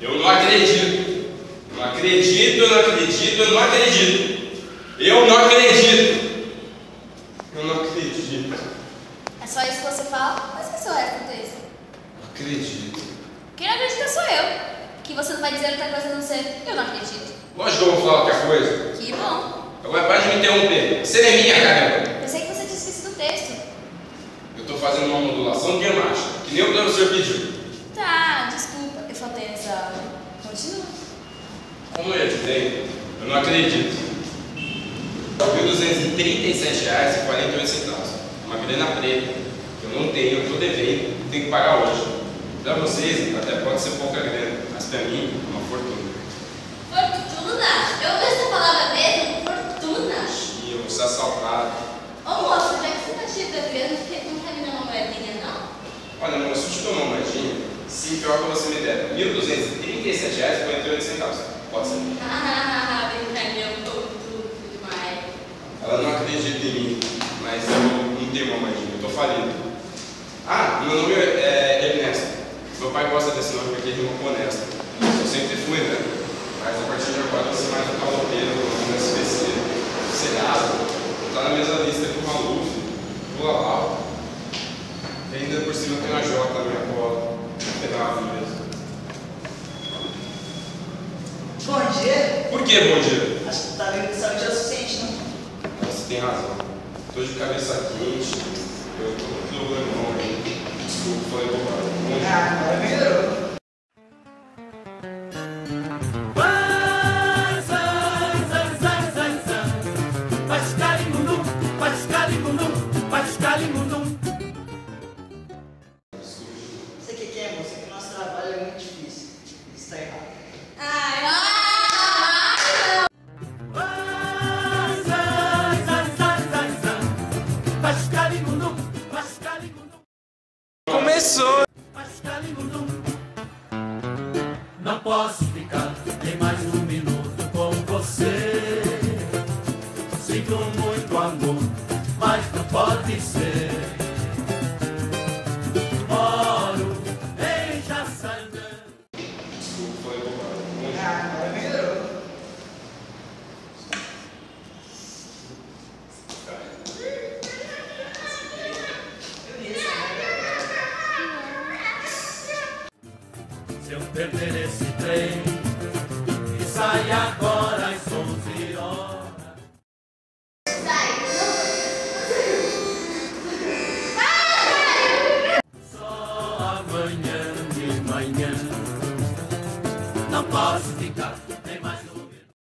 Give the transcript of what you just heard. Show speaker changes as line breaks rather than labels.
Eu não acredito. Não acredito, eu não acredito, eu não acredito. Eu não acredito. Eu não acredito.
É só isso que você fala? Mas que é o resto do texto?
Não acredito.
Quem não acredita sou eu. Que você não vai dizer outra coisa a não ser eu não acredito.
Lógico que eu vou falar outra coisa.
Que bom.
Agora para de me interromper. Você é minha, caramba.
Pensei que você tinha esquecido o texto.
Eu tô fazendo uma modulação diamática, que nem o professor pediu.
Tá, desculpa. Eu faltei nessa aula. Continua.
Como eu dizei, eu não acredito. R$ 1.237,48. Uma grana preta. Eu não tenho, eu tô devendo, tenho que pagar hoje. Para vocês, até pode ser pouca grana, mas para mim, é uma fortuna.
Fortuna? Eu ouvi essa palavra mesmo? Fortuna?
E eu vou ser assaltado.
Ô moço, já que você tá cheio da grana, por que não quer me dar uma moedinha, não?
Olha, moço, deixa eu te dar uma moedinha. Se pior que você me der, R$ 1.237,48. Pode ser.
Brincalhão, tudo demais.
Ela não acredita em mim, mas eu não tenho uma moedinha, eu tô falido. Ah, meu nome é Ernesto. Meu pai gosta desse nome porque ele é honesto. Eu sempre fui, né? Mas a partir de agora eu vou ser mais um caloteiro, um SPC, Serado. Tá na mesma lista com o Maluf, o Lalau. E ainda por cima tem uma J na minha cola. Vou pegar uma mesmo.
Bom dia.
Por que bom dia?
Acho que tá vendo saúde é o suficiente, não?
Você tem razão. Tô de cabeça quente, eu tô com problemão aí. Desculpa, falei bobagem. Bom dia.
Agora melhorou. Você que quer, moça, que o nosso trabalho é muito difícil. Isso tá errado.
Começou!
Não posso ficar nem mais um minuto com você. Sinto muito amor, mas não pode ser. Moro em Jaçanã.
Desculpa, falei bobagem. Bom dia.
Agora melhorou.
Se eu perder esse trem e sai agora às 11 horas. Só amanhã de manhã. Não posso ficar